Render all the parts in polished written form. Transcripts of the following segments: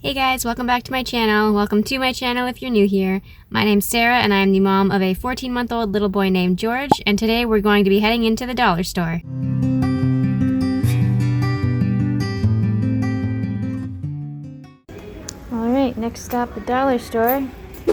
Hey guys, welcome back to my channel. Welcome to my channel if you're new here. My name's Sarah and I'm the mom of a 14-month-old little boy named George, and today we're going to be heading into the dollar store. Alright, next stop, the dollar store.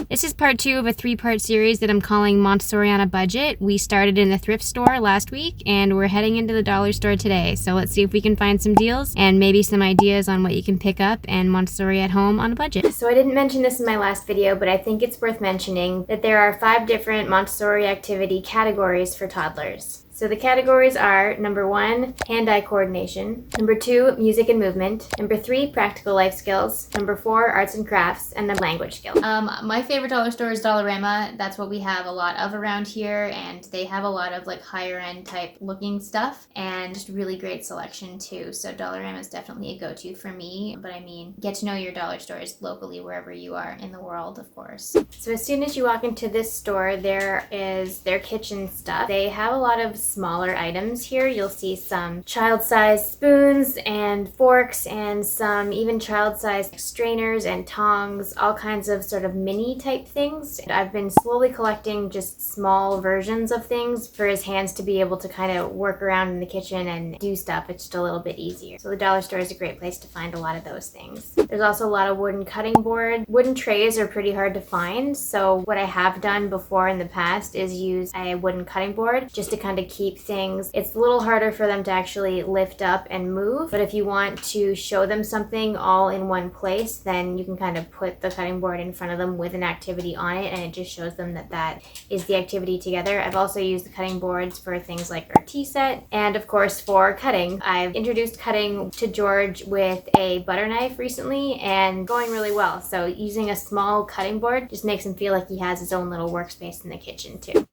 This is part 2 of a 3-part series that I'm calling Montessori on a Budget. We started in the thrift store last week and we're heading into the dollar store today. So let's see if we can find some deals and maybe some ideas on what you can pick up and Montessori at home on a budget. So I didn't mention this in my last video, but I think it's worth mentioning that there are 5 different Montessori activity categories for toddlers. So the categories are number 1, hand-eye coordination, number 2, music and movement, number 3, practical life skills, number 4, arts and crafts, and then language skills. My favorite dollar store is Dollarama. That's what we have a lot of around here, and they have a lot of like higher end type looking stuff and just really great selection too. So Dollarama is definitely a go-to for me, but I mean, get to know your dollar stores locally wherever you are in the world, of course. So as soon as you walk into this store, there is their kitchen stuff. They have a lot of smaller items here. You'll see some child-sized spoons and forks and some even child-sized strainers and tongs, all kinds of sort of mini type things. I've been slowly collecting just small versions of things for his hands to be able to kind of work around in the kitchen and do stuff. It's just a little bit easier. So the dollar store is a great place to find a lot of those things. There's also a lot of wooden cutting board. Wooden trays are pretty hard to find, so what I have done before in the past is use a wooden cutting board just to kind of keep things. It's a little harder for them to actually lift up and move, but if you want to show them something all in one place, then you can kind of put the cutting board in front of them with an activity on it, and it just shows them that that is the activity together. I've also used the cutting boards for things like our tea set, and of course for cutting. I've introduced cutting to George with a butter knife recently and going really well. So using a small cutting board just makes him feel like he has his own little workspace in the kitchen too.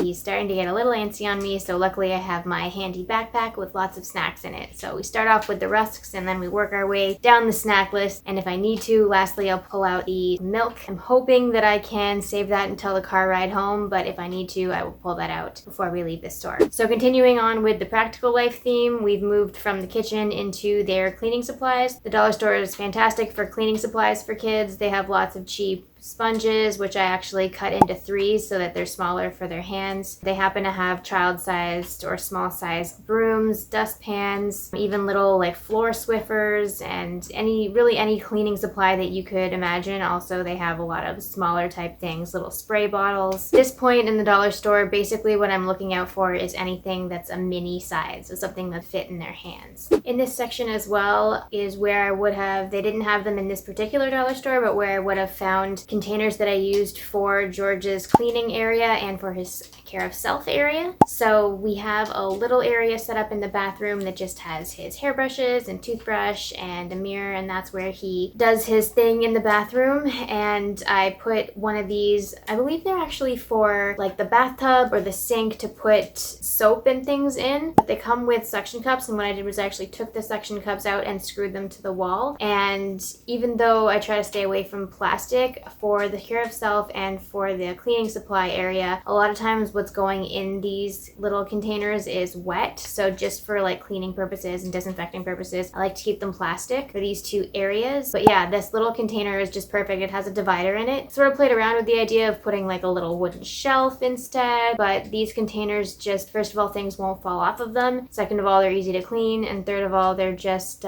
He's starting to get a little antsy on me, so luckily I have my handy backpack with lots of snacks in it. So we start off with the rusks and then we work our way down the snack list, and if I need to, lastly I'll pull out the milk. I'm hoping that I can save that until the car ride home, but if I need to, I will pull that out before we leave the store. So continuing on with the practical life theme, we've moved from the kitchen into their cleaning supplies. The dollar store is fantastic for cleaning supplies for kids. They have lots of cheap sponges, which I actually cut into 3s so that they're smaller for their hands. They happen to have child-sized or small-sized brooms, dustpans, even little like floor swiffers, and really any cleaning supply that you could imagine. Also, they have a lot of smaller type things, little spray bottles. At this point in the dollar store, basically what I'm looking out for is anything that's a mini size, so something that fit in their hands. In this section as well is where I would have, they didn't have them in this particular dollar store, but where I would have found containers that I used for George's cleaning area and for his care of self area. So we have a little area set up in the bathroom that just has his hairbrushes and toothbrush and a mirror, and that's where he does his thing in the bathroom. And I put one of these, I believe they're actually for like the bathtub or the sink to put soap and things in, but they come with suction cups, and what I did was I actually took the suction cups out and screwed them to the wall. And even though I try to stay away from plastic, for the care of self and for the cleaning supply area, a lot of times what's going in these little containers is wet. So just for like cleaning purposes and disinfecting purposes, I like to keep them plastic for these 2 areas. But yeah, this little container is just perfect. It has a divider in it. Sort of played around with the idea of putting like a little wooden shelf instead, but these containers just, first of all, things won't fall off of them. Second of all, they're easy to clean. And third of all, they're just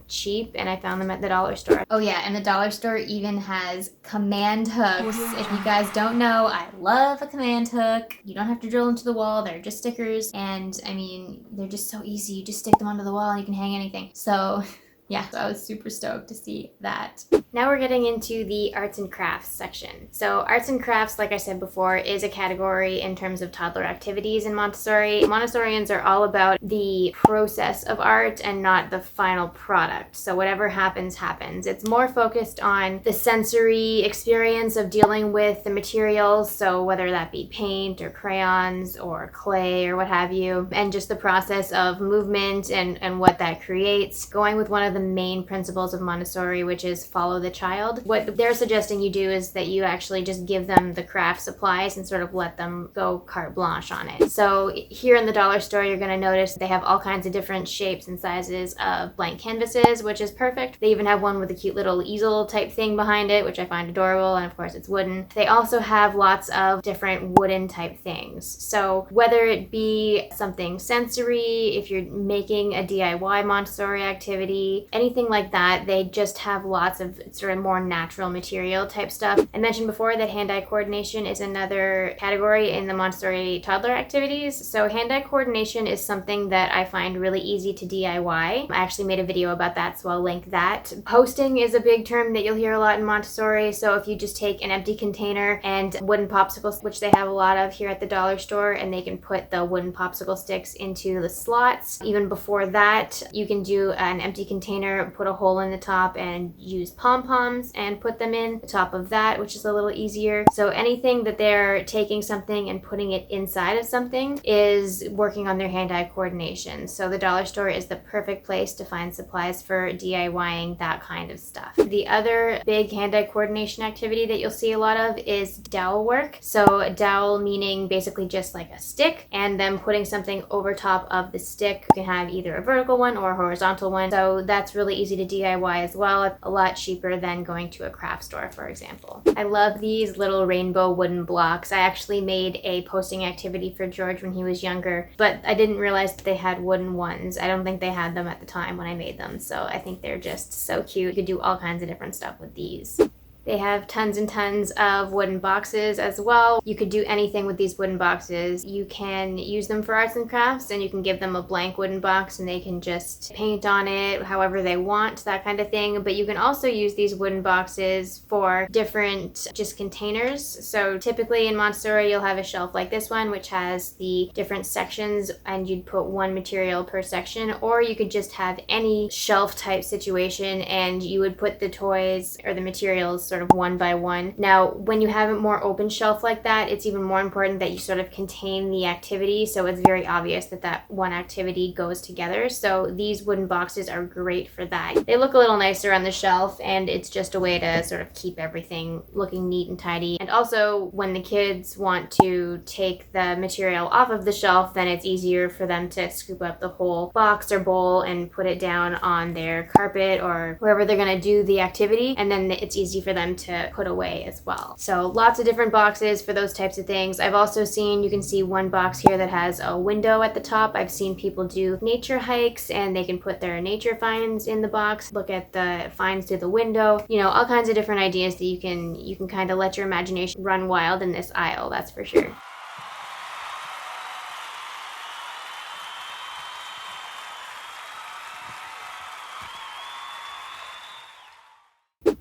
cheap, and I found them at the dollar store. Oh yeah, and the dollar store even has command hooks. If you guys don't know, I love a command hook. You don't have to drill into the wall. They're just stickers, and I mean, they're just so easy. You just stick them onto the wall and you can hang anything. So yeah, so I was super stoked to see that. Now we're getting into the arts and crafts section. So arts and crafts, like I said before, is a category in terms of toddler activities in Montessori. Montessorians are all about the process of art and not the final product. So whatever happens, happens. It's more focused on the sensory experience of dealing with the materials, so whether that be paint or crayons or clay or what have you, and just the process of movement and what that creates. Going with one of the main principles of Montessori, which is follow the child. What they're suggesting you do is that you actually just give them the craft supplies and sort of let them go carte blanche on it. So here in the dollar store, you're going to notice they have all kinds of different shapes and sizes of blank canvases, which is perfect. They even have one with a cute little easel type thing behind it, which I find adorable, and of course it's wooden. They also have lots of different wooden type things. So whether it be something sensory, if you're making a DIY Montessori activity, anything like that, they just have lots of sort of more natural material type stuff. I mentioned before that hand-eye coordination is another category in the Montessori toddler activities. So hand-eye coordination is something that I find really easy to DIY. I actually made a video about that, so I'll link that. Posting is a big term that you'll hear a lot in Montessori. So if you just take an empty container and wooden popsicles, which they have a lot of here at the dollar store, and they can put the wooden popsicle sticks into the slots. Even before that, you can do an empty container, put a hole in the top, and use pom-poms and put them in the top of that, which is a little easier. So anything that they're taking something and putting it inside of something is working on their hand-eye coordination. So the dollar store is the perfect place to find supplies for DIYing that kind of stuff. The other big hand-eye coordination activity that you'll see a lot of is dowel work. So dowel meaning basically just like a stick, and then putting something over top of the stick. You can have either a vertical one or a horizontal one. So that's really easy to DIY as well. It's a lot cheaper than going to a craft store, for example. I love these little rainbow wooden blocks. I actually made a posting activity for George when he was younger, but I didn't realize that they had wooden ones. I don't think they had them at the time when I made them, so I think they're just so cute. You could do all kinds of different stuff with these. They have tons and tons of wooden boxes as well. You could do anything with these wooden boxes. You can use them for arts and crafts, and you can give them a blank wooden box and they can just paint on it however they want, that kind of thing. But you can also use these wooden boxes for different just containers. So typically in Montessori, you'll have a shelf like this one, which has the different sections, and you'd put one material per section, or you could just have any shelf type situation and you would put the toys or the materials sort of one by one. Now, when you have a more open shelf like that, it's even more important that you sort of contain the activity, so it's very obvious that that one activity goes together. So these wooden boxes are great for that. They look a little nicer on the shelf, and it's just a way to sort of keep everything looking neat and tidy. And also, when the kids want to take the material off of the shelf, then it's easier for them to scoop up the whole box or bowl and put it down on their carpet or wherever they're going to do the activity, and then it's easy for them to put away as well. So lots of different boxes for those types of things. I've also seen, you can see one box here that has a window at the top. I've seen people do nature hikes and they can put their nature finds in the box, look at the finds through the window, you know, all kinds of different ideas that you can kind of let your imagination run wild in this aisle, that's for sure.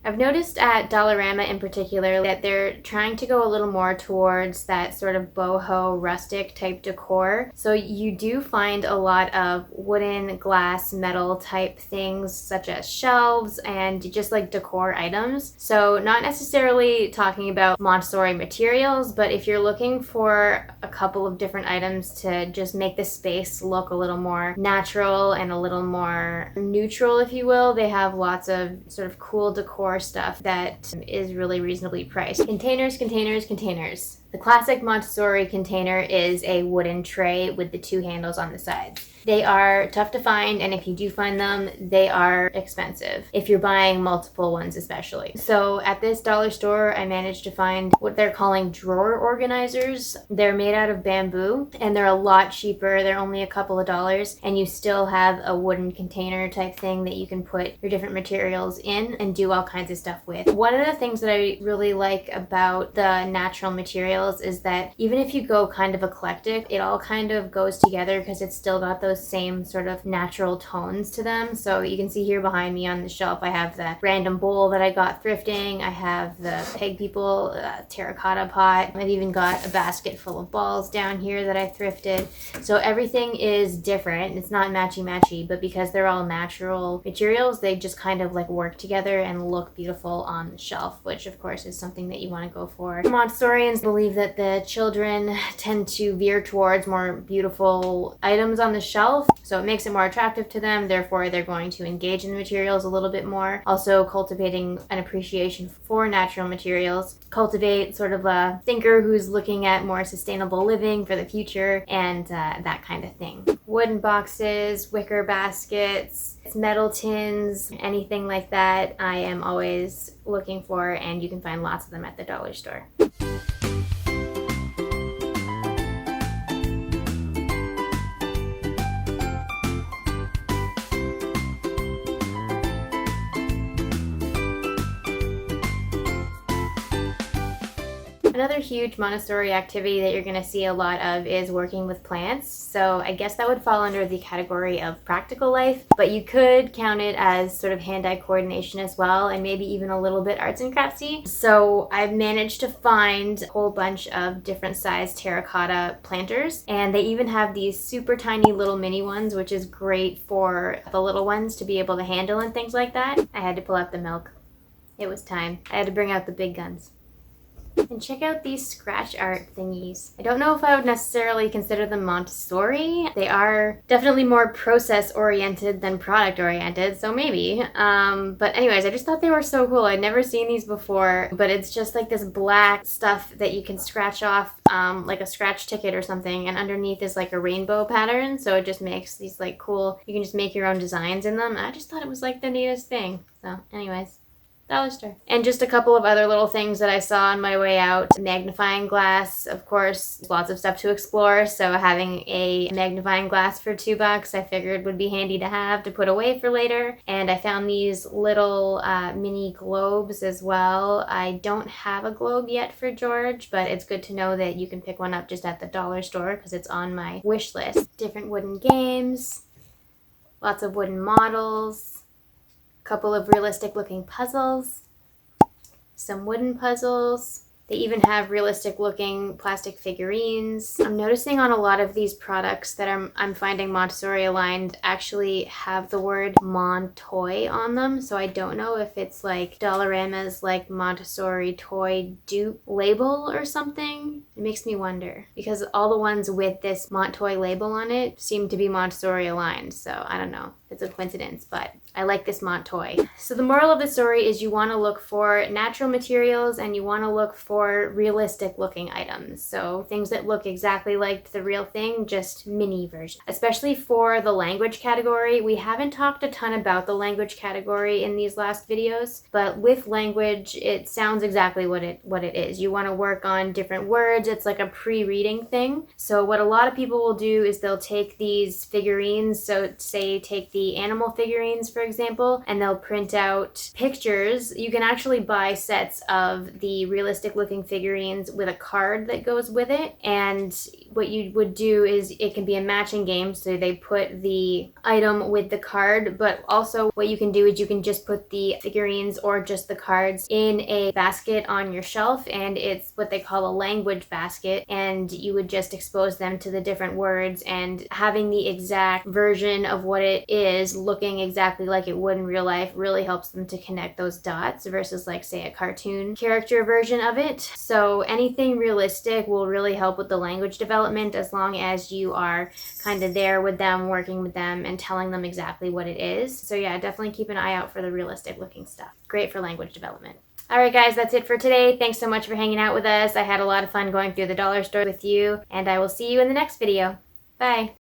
I've noticed at Dollarama in particular that they're trying to go a little more towards that sort of boho rustic type decor. So you do find a lot of wooden, glass, metal type things such as shelves and just like decor items. So not necessarily talking about Montessori materials, but if you're looking for a couple of different items to just make the space look a little more natural and a little more neutral, if you will, they have lots of sort of cool decor stuff that is really reasonably priced. Containers, containers, containers. The classic Montessori container is a wooden tray with the two handles on the sides. They are tough to find, and if you do find them, they are expensive, if you're buying multiple ones especially. So at this dollar store, I managed to find what they're calling drawer organizers. They're made out of bamboo, and they're a lot cheaper. They're only a couple of dollars, and you still have a wooden container type thing that you can put your different materials in and do all kinds of stuff with. One of the things that I really like about the natural materials is that even if you go kind of eclectic, it all kind of goes together because it's still got those same sort of natural tones to them. So you can see here behind me on the shelf, I have the random bowl that I got thrifting. I have the Peg People terracotta pot. I've even got a basket full of balls down here that I thrifted. So everything is different. It's not matchy-matchy, but because they're all natural materials, they just kind of like work together and look beautiful on the shelf, which of course is something that you want to go for. Montessorians believe believe that the children tend to veer towards more beautiful items on the shelf, so it makes it more attractive to them, therefore they're going to engage in the materials a little bit more. Also cultivating an appreciation for natural materials. Cultivate sort of a thinker who's looking at more sustainable living for the future and that kind of thing. Wooden boxes, wicker baskets, metal tins, anything like that I am always looking for, and you can find lots of them at the dollar store. Another huge Montessori activity that you're going to see a lot of is working with plants. So I guess that would fall under the category of practical life, but you could count it as sort of hand-eye coordination as well, and maybe even a little bit arts and craftsy. So I've managed to find a whole bunch of different sized terracotta planters, and they even have these super tiny little mini ones, which is great for the little ones to be able to handle and things like that. I had to pull out the milk. It was time. I had to bring out the big guns. And check out these scratch art thingies. I don't know if I would necessarily consider them Montessori. They are definitely more process oriented than product oriented, so maybe. But anyways, I just thought they were so cool. I'd never seen these before, but it's just like this black stuff that you can scratch off like a scratch ticket or something, and underneath is like a rainbow pattern, so it just makes these like cool, you can just make your own designs in them. I just thought it was like the neatest thing. So anyways, dollar store. And just a couple of other little things that I saw on my way out. Magnifying glass, of course, lots of stuff to explore, so having a magnifying glass for $2 I figured would be handy to have to put away for later. And I found these little mini globes as well. I don't have a globe yet for George, but it's good to know that you can pick one up just at the dollar store because it's on my wish list. Different wooden games, lots of wooden models, couple of realistic looking puzzles, some wooden puzzles. They even have realistic looking plastic figurines. I'm noticing on a lot of these products that I'm finding Montessori aligned actually have the word Montoy on them, so I don't know if it's like Dollarama's like Montessori toy dupe label or something. It makes me wonder, because all the ones with this Montoy label on it seem to be Montessori aligned, so I don't know if it's a coincidence, but I like this Montoy. So the moral of the story is you want to look for natural materials and you want to look for realistic looking items. So things that look exactly like the real thing, just mini version. Especially for the language category. We haven't talked a ton about the language category in these last videos, but with language, it sounds exactly what it is. You want to work on different words. It's like a pre-reading thing. So what a lot of people will do is they'll take these figurines, so say take the animal figurines for example, and they'll print out pictures. You can actually buy sets of the realistic looking figurines with a card that goes with it, and what you would do is it can be a matching game, so they put the item with the card, but also what you can do is you can just put the figurines or just the cards in a basket on your shelf, and it's what they call a language basket, and you would just expose them to the different words, and having the exact version of what it is looking exactly like it would in real life really helps them to connect those dots versus like say a cartoon character version of it. So anything realistic will really help with the language development as long as you are kind of there with them, working with them and telling them exactly what it is. So yeah, definitely keep an eye out for the realistic looking stuff. Great for language development. Alright guys, that's it for today. Thanks so much for hanging out with us. I had a lot of fun going through the dollar store with you, and I will see you in the next video. Bye!